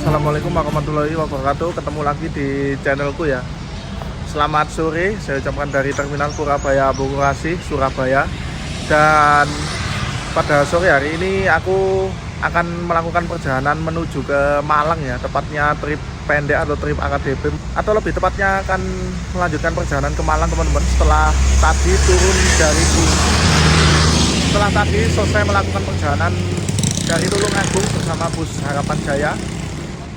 Assalamualaikum warahmatullahi wabarakatuh. Ketemu lagi di channelku ya. Selamat sore, saya ucapkan dari Terminal Purabaya Bungurasi, Surabaya. Dan pada sore hari ini aku akan melakukan perjalanan menuju ke Malang ya, tepatnya trip pendek atau trip AKDP, atau lebih tepatnya akan melanjutkan perjalanan ke Malang teman-teman. Setelah tadi turun dari bus, setelah tadi selesai melakukan perjalanan dari Tulungagung bersama bus Harapan Jaya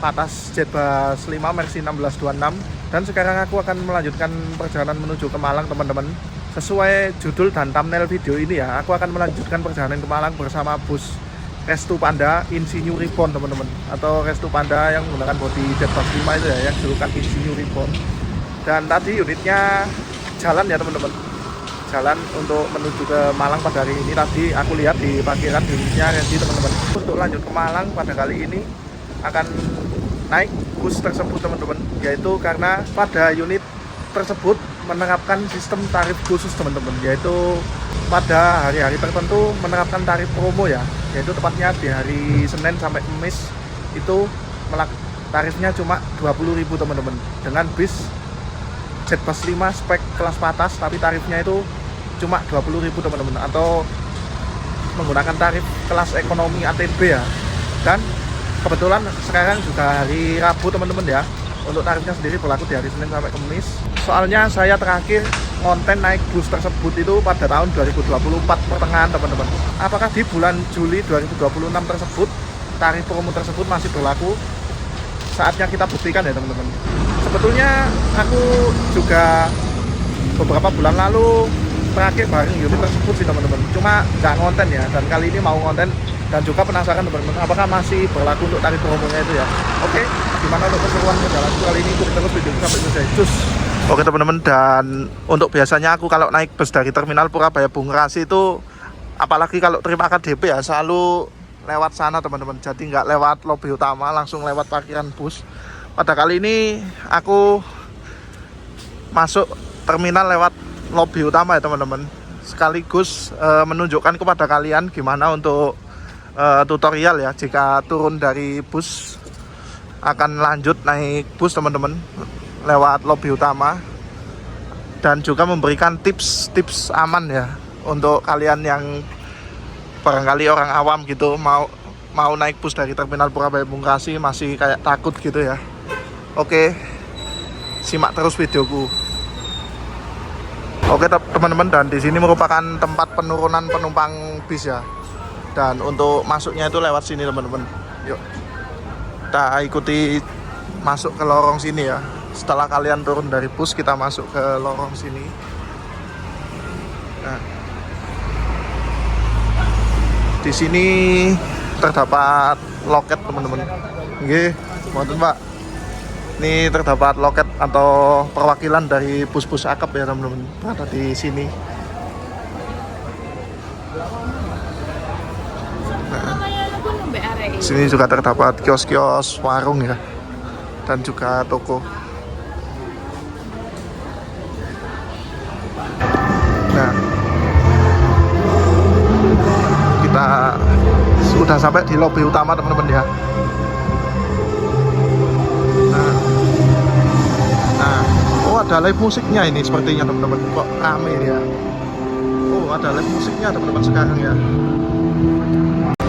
Patas Jetbus 5 Mercy 1626, dan sekarang aku akan melanjutkan perjalanan menuju ke Malang teman-teman. Sesuai judul dan thumbnail video ini ya, aku akan melanjutkan perjalanan ke Malang bersama bus Restu Panda Insinyur Reborn teman-teman, atau Restu Panda yang menggunakan bodi Jetbus 5 itu ya, yang julukan Insinyur Reborn. Dan tadi unitnya jalan ya teman-teman, jalan untuk menuju ke Malang pada hari ini. Tadi aku lihat di parkiran unitnya ready teman-teman. Untuk lanjut ke Malang pada kali ini akan naik bus tersebut teman-teman, yaitu karena pada unit tersebut menerapkan sistem tarif khusus teman-teman, yaitu pada hari-hari tertentu menerapkan tarif promo ya, yaitu tepatnya di hari Senin sampai Kamis itu tarifnya cuma 20.000 teman-teman, dengan bis Jetbus 5 spek kelas patas, tapi tarifnya itu cuma 20.000 teman-teman, atau menggunakan tarif kelas ekonomi ATB ya. Dan kebetulan sekarang juga hari Rabu teman-teman ya, untuk tarifnya sendiri berlaku di hari Senin sampai Kamis. Soalnya saya terakhir konten naik bus tersebut itu pada tahun 2024 pertengahan teman-teman. Apakah di bulan Juli 2026 tersebut tarif promo tersebut masih berlaku? Saatnya kita buktikan ya teman-teman. Sebetulnya aku juga beberapa bulan lalu terakhir bareng unit tersebut sih teman-teman, cuma nggak ngonten ya, dan kali ini mau ngonten dan juga penasaran teman-teman apakah masih berlaku untuk tarif promonya itu ya. Oke, gimana untuk keseruan perjalanan kali ini, ikuti terus video sampai selesai. Cus. Oke teman-teman, dan untuk biasanya aku kalau naik bus dari Terminal Purabaya Bungurasi itu, apalagi kalau trip AKDP ya, selalu lewat sana teman-teman, jadi nggak lewat lobi utama, langsung lewat parkiran bus. Pada kali ini aku masuk terminal lewat lobi utama ya teman-teman, sekaligus menunjukkan kepada kalian gimana untuk tutorial ya, jika turun dari bus akan lanjut naik bus teman-teman lewat lobi utama, dan juga memberikan tips aman ya untuk kalian yang barangkali orang awam gitu, mau naik bus dari Terminal Purabaya Bungurasi masih kayak takut gitu ya. Oke, simak terus videoku. Oke teman-teman, dan di sini merupakan tempat penurunan penumpang bis ya. Dan untuk masuknya itu lewat sini teman-teman. Yuk, kita ikuti masuk ke lorong sini ya. Setelah kalian turun dari bus, kita masuk ke lorong sini. Nah, di sini terdapat loket teman-teman. Oke, mohon Pak. Ini terdapat loket atau perwakilan dari bus-bus akap ya teman-teman, berada di sini. Di sini juga terdapat kios-kios, warung ya, dan juga toko. Nah, kita sudah sampai di lobi utama teman-teman ya. Oh, ada live musiknya ini sepertinya teman-teman, kok rame ya. Oh, ada live musiknya teman-teman sekarang ya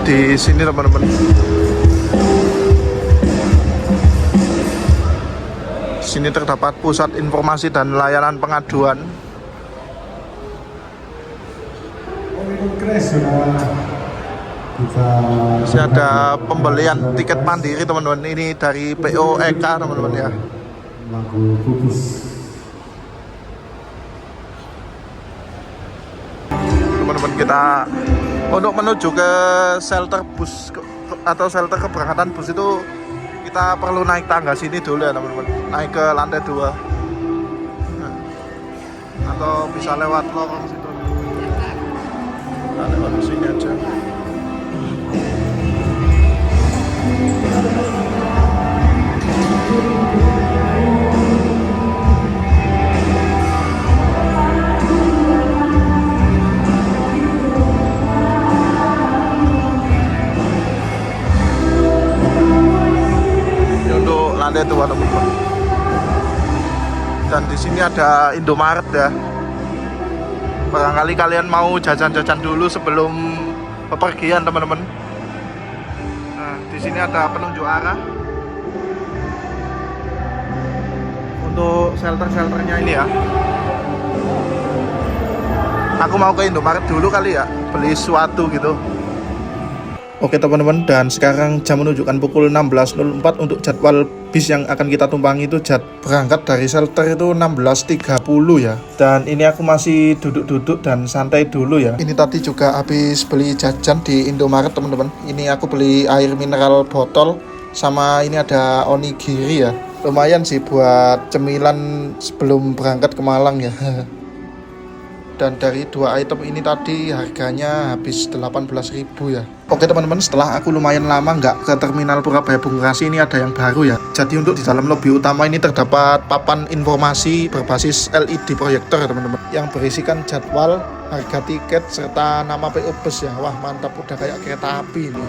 di sini teman-teman. Di sini terdapat pusat informasi dan layanan pengaduan. Masih ada pembelian tiket mandiri teman-teman, ini dari POEK teman-teman ya. Teman-teman, kita untuk menuju ke shelter bus atau shelter keberangkatan bus itu kita perlu naik tangga sini dulu ya teman-teman, naik ke lantai 2 atau bisa lewat lorong situ. Nah, lewat sini aja. lantai 2 teman-teman. Dan di sini ada Indomaret ya. Barangkali kalian mau jajan-jajan dulu sebelum bepergian teman-teman. Nah, di sini ada penunjuk arah untuk shelter-shelternya ini ya. Aku mau ke Indomaret dulu kali ya, beli sesuatu gitu. Oke teman-teman, dan sekarang jam menunjukkan pukul 16.04 untuk jadwal bis yang akan kita tumpangi itu berangkat dari shelter itu 16.30 ya. Dan ini aku masih duduk-duduk dan santai dulu ya. Ini tadi juga habis beli jajan di Indomaret teman-teman. Ini aku beli air mineral botol sama ini ada onigiri ya. Lumayan sih buat cemilan sebelum berangkat ke Malang ya. Dan dari 2 item ini tadi harganya habis 18.000 ya. Oke teman-teman, setelah aku lumayan lama nggak ke terminal Purabaya Bungurasi, ini ada yang baru ya. Jadi untuk di dalam lobi utama ini terdapat papan informasi berbasis LED proyektor ya teman-teman, yang berisikan jadwal, harga tiket, serta nama PO bus ya. Wah mantap, udah kayak kereta api ini.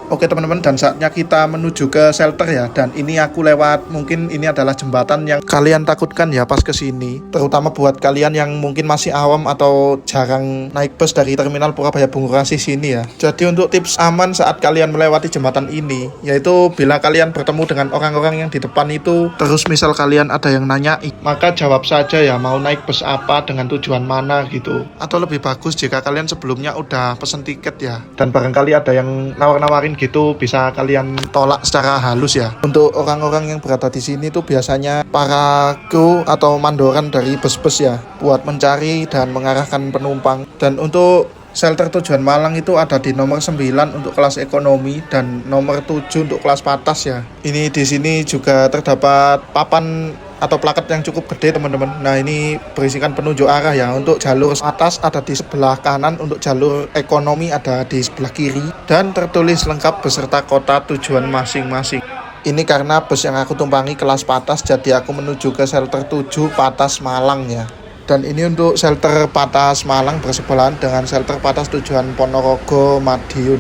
Oke teman-teman, dan saatnya kita menuju ke shelter ya. Dan ini aku lewat, mungkin ini adalah jembatan yang kalian takutkan ya pas kesini, terutama buat kalian yang mungkin masih awam atau jarang naik bus dari terminal Purabaya Bungurasi sini ya. Jadi untuk tips aman saat kalian melewati jembatan ini, yaitu bila kalian bertemu dengan orang-orang yang di depan itu, terus misal kalian ada yang nanya, maka jawab saja ya mau naik bus apa, dengan tujuan mana gitu. Atau lebih bagus jika kalian sebelumnya udah pesen tiket ya, dan barangkali ada yang nawar-nawarin gitu, bisa kalian tolak secara halus ya. Untuk orang-orang yang berada di sini tuh biasanya para kru atau mandoran dari bus-bus ya, buat mencari dan mengarahkan penumpang. Dan untuk shelter tujuan Malang itu ada di nomor 9 untuk kelas ekonomi dan nomor 7 untuk kelas patas ya. Ini di sini juga terdapat papan atau plaket yang cukup gede teman-teman. Nah ini berisikan penunjuk arah ya. Untuk jalur atas ada di sebelah kanan, untuk jalur ekonomi ada di sebelah kiri, dan tertulis lengkap beserta kota tujuan masing-masing. Ini karena bus yang aku tumpangi kelas patas, jadi aku menuju ke shelter 7 Patas Malang ya. Dan ini untuk shelter Patas Malang bersebelahan dengan shelter Patas tujuan Ponorogo Madiun.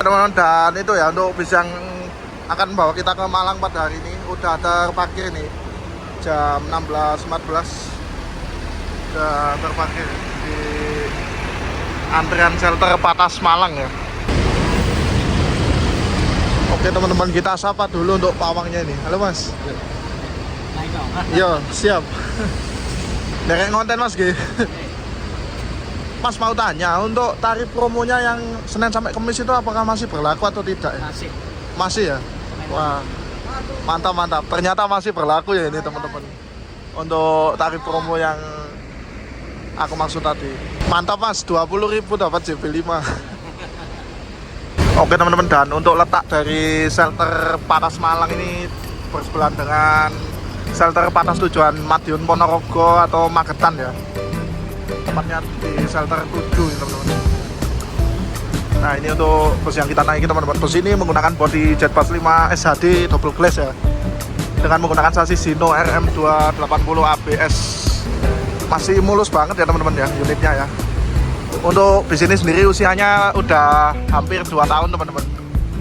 Teman-teman, dan itu ya untuk bis yang akan membawa kita ke Malang pada hari ini udah terparkir nih jam 16.14, udah terparkir di antrian shelter Patas Malang ya. Oke teman-teman, kita sapa dulu untuk pawangnya ini. Halo mas. Yo siap. Derek ngonten mas gitu. Mas mau tanya, untuk tarif promonya yang Senin sampai Kamis itu apakah masih berlaku atau tidak ya? Masih ya? Wah, mantap. Ternyata masih berlaku ya ini teman-teman. Untuk tarif promo yang aku maksud tadi. Mantap mas, 20.000 dapat JP5. Oke teman-teman, dan untuk letak dari shelter Patas Malang ini bersebelahan dengan shelter Patas tujuan Madiun Ponorogo atau Magetan ya. Tempatnya di shelter 7 ini teman-teman. Nah ini untuk bus yang kita naiki teman-teman. Bus ini menggunakan bodi Jetbus 5 SHD double glass ya, dengan menggunakan sasis Hino RM280 ABS. Masih mulus banget ya teman-teman ya unitnya ya. Untuk bus ini sendiri usianya udah hampir 2 tahun teman-teman.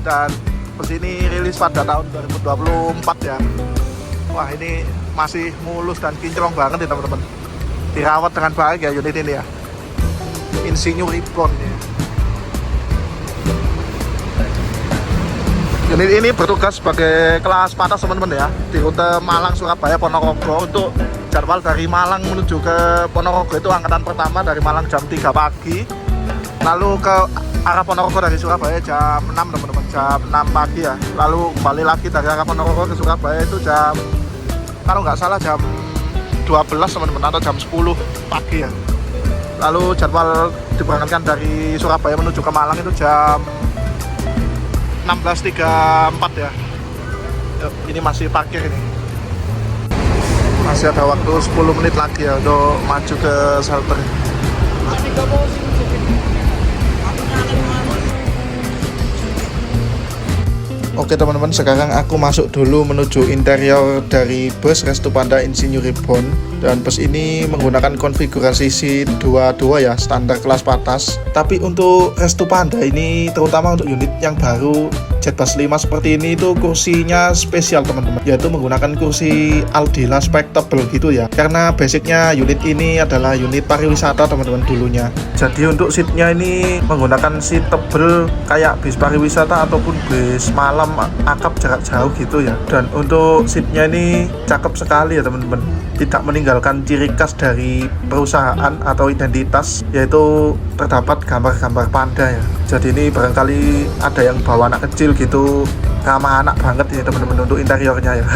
Dan bus ini rilis pada tahun 2024 ya. Wah ini masih mulus dan kinclong banget ya teman-teman. Dirawat dengan baik ya unit ini ya. Insinyur Ribbon ya. Unit ini bertugas sebagai kelas patas teman-teman ya, di rute Malang, Surabaya, Ponorogo. Untuk jadwal dari Malang menuju ke Ponorogo itu angkatan pertama dari Malang jam 3 pagi. Lalu ke arah Ponorogo dari Surabaya jam 6 teman-teman, jam 6 pagi ya. Lalu kembali lagi dari arah Ponorogo ke Surabaya itu jam, kalau nggak salah jam 12 teman-teman, atau jam 10 pagi ya. Lalu jadwal diberangkatkan dari Surabaya menuju ke Malang itu jam 16.34 ya. Yuk, ini masih parkir ini. Masih ada waktu 10 menit lagi ya untuk maju ke shelter. Oke teman-teman, sekarang aku masuk dulu menuju interior dari bus Restu Panda Insinyur Reborn. Dan bus ini menggunakan konfigurasi seat 22 ya, standar kelas patas. Tapi untuk Restu Panda ini, terutama untuk unit yang baru Jetbus 5 seperti ini, itu kursinya spesial teman-teman, yaitu menggunakan kursi Aldila Spectable gitu ya. Karena basicnya unit ini adalah unit pariwisata teman-teman dulunya. Jadi untuk seatnya ini menggunakan seat tebel kayak bis pariwisata ataupun bis malam akap jarak jauh gitu ya. Dan untuk seatnya ini cakep sekali ya teman-teman, tidak meninggalkan ciri khas dari perusahaan atau identitas, yaitu terdapat gambar-gambar panda ya. Jadi ini barangkali ada yang bawa anak kecil gitu, ramah anak banget ini teman-teman untuk interiornya ya.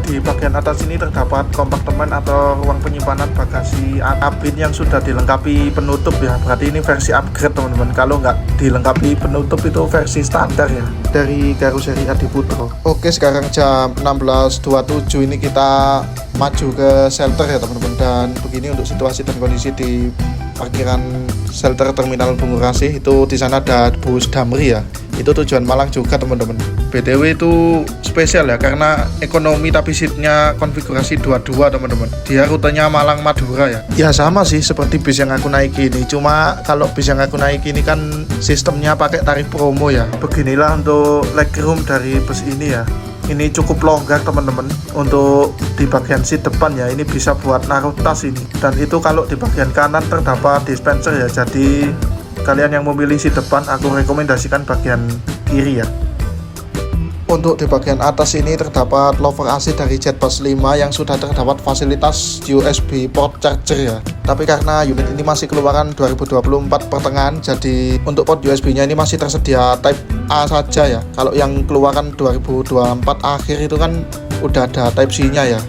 Di bagian atas ini terdapat kompartemen atau ruang penyimpanan bagasi kabin yang sudah dilengkapi penutup ya. Berarti ini versi upgrade teman-teman. Kalau nggak dilengkapi penutup itu versi standar ya, dari karoseri Adiputro. Oke, sekarang jam 16.27 ini kita maju ke shelter ya teman-teman. Dan begini untuk situasi dan kondisi di parkiran shelter Terminal Bungurasi. Itu di sana ada bus Damri ya. Itu tujuan Malang juga teman-teman. BTW itu spesial ya, karena ekonomi tapi seatnya konfigurasi 22 teman-teman. Dia rutenya Malang Madura ya. Ya sama sih seperti bis yang aku naiki ini. Cuma kalau bis yang aku naiki ini kan sistemnya pakai tarif promo ya. Beginilah untuk legroom dari bus ini ya. Ini cukup longgar teman-teman. Untuk di bagian seat depan ya, ini bisa buat naruh tas ini. Dan itu kalau di bagian kanan terdapat dispenser ya. Jadi kalian yang memilih seat depan, aku rekomendasikan bagian kiri ya. Untuk di bagian atas ini terdapat lover AC dari Jetbus 5 yang sudah terdapat fasilitas USB port charger ya. Tapi karena unit ini masih keluaran 2024 pertengahan, jadi untuk port USB-nya ini masih tersedia Type A saja ya. Kalau yang keluaran 2024 akhir itu kan udah ada Type C-nya ya.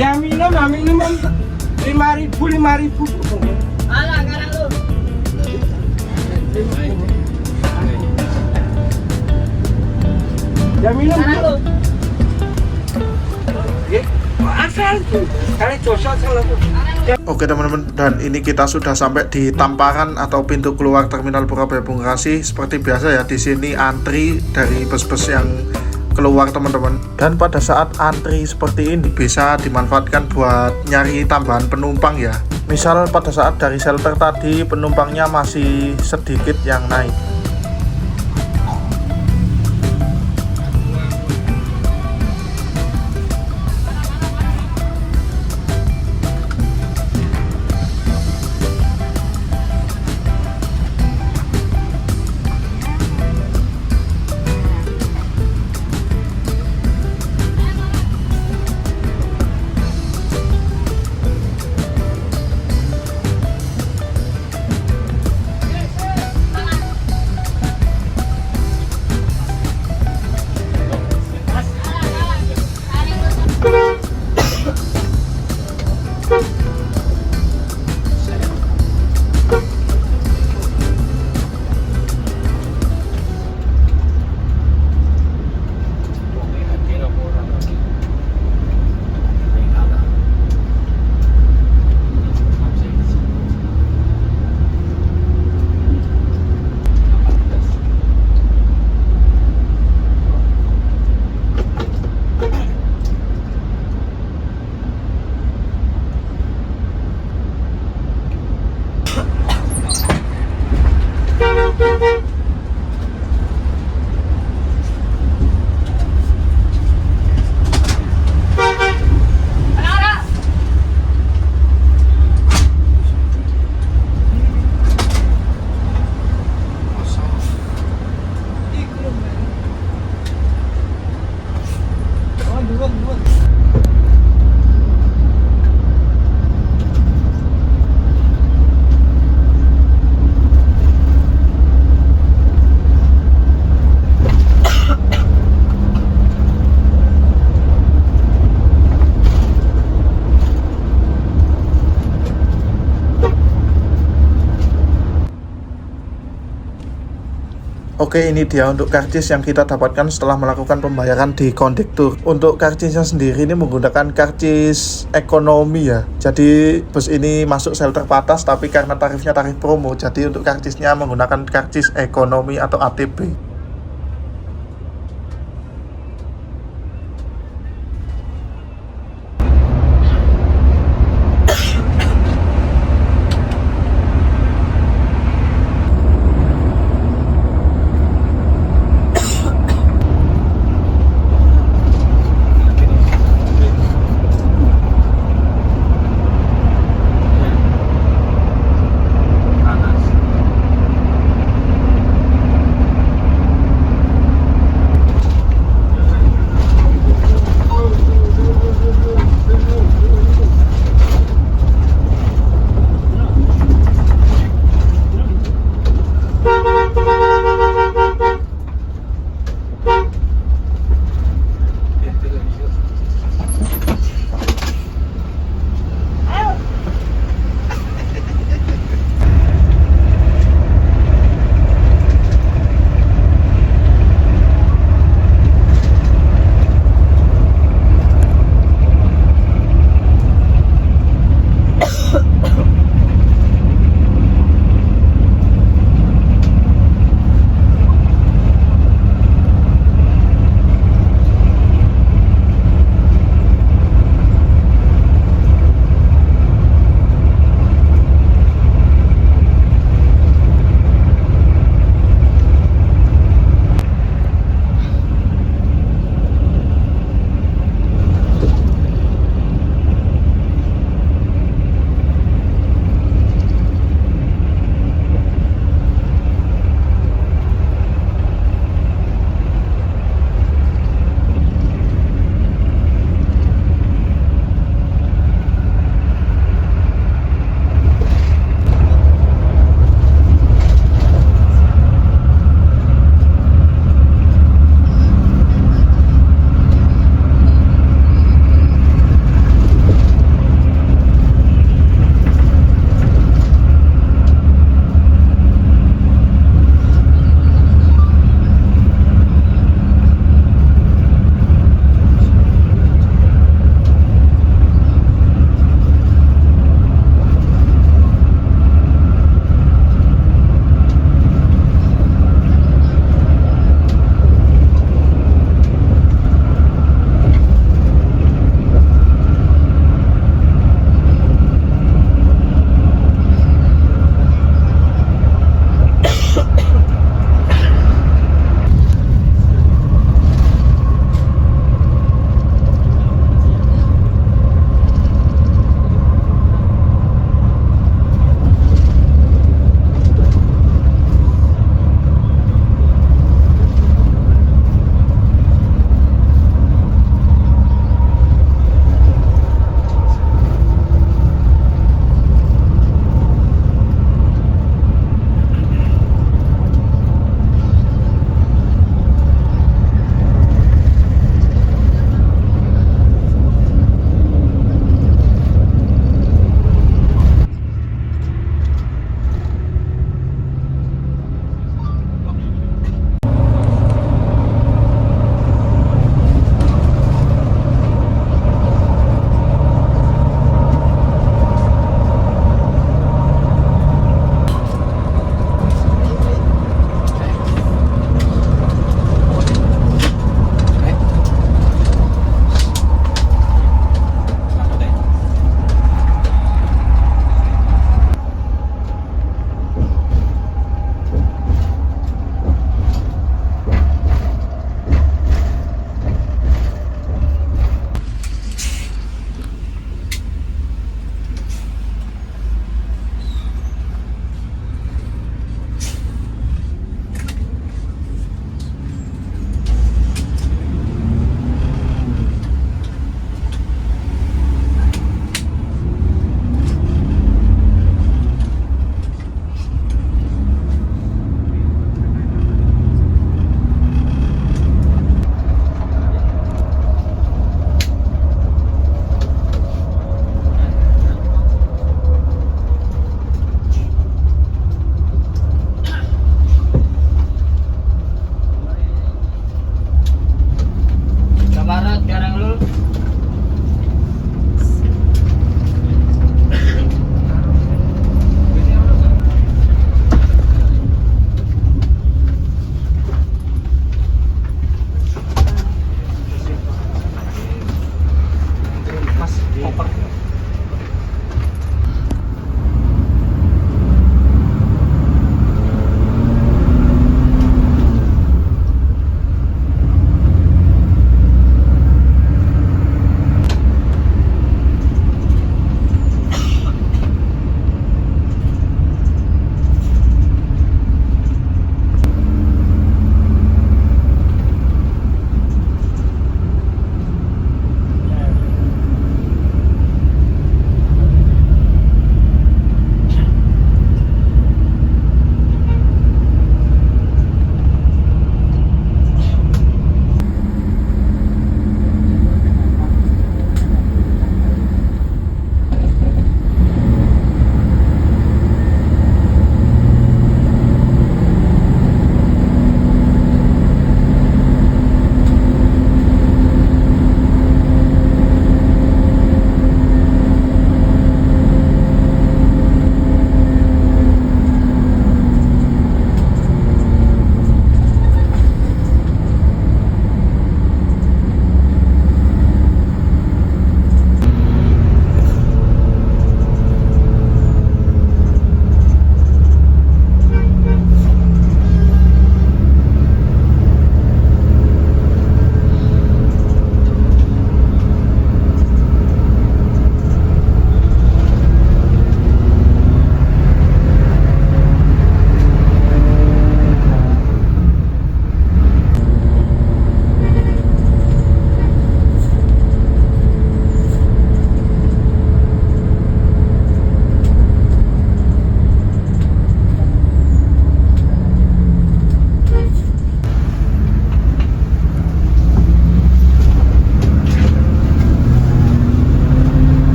Yang minum 5.000. Alah, karang lu. Yang minum Karang lu. asal tuh. Kali cocok sama aku. Oke teman-teman, dan ini kita sudah sampai di tamparan atau pintu keluar Terminal Purabaya Bungurasi. Seperti biasa ya, di sini antri dari bus-bus yang keluar teman-teman. Dan pada saat antri seperti ini bisa dimanfaatkan buat nyari tambahan penumpang ya. Misal pada saat dari shelter tadi penumpangnya masih sedikit yang naik. Oke, ini dia untuk karcis yang kita dapatkan setelah melakukan pembayaran di kondektur. Untuk karcisnya sendiri ini menggunakan karcis ekonomi ya. Jadi bus ini masuk sel terbatas, tapi karena tarifnya tarif promo, jadi untuk karcisnya menggunakan karcis ekonomi atau ATB.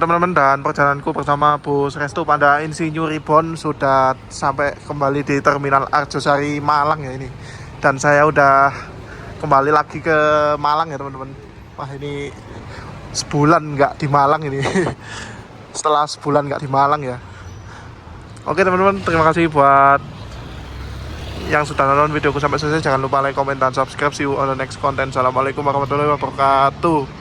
teman-teman, dan perjalananku bersama Bus Restu pada Insinyur Reborn sudah sampai kembali di Terminal Arjosari Malang ya ini. Dan saya udah kembali lagi ke Malang ya teman-teman. Wah ini sebulan nggak di Malang ini. Setelah sebulan nggak di Malang ya. Oke teman-teman, terima kasih buat yang sudah nonton videoku sampai selesai. Jangan lupa like, comment, dan subscribe. See you on the next content. Assalamualaikum warahmatullahi wabarakatuh.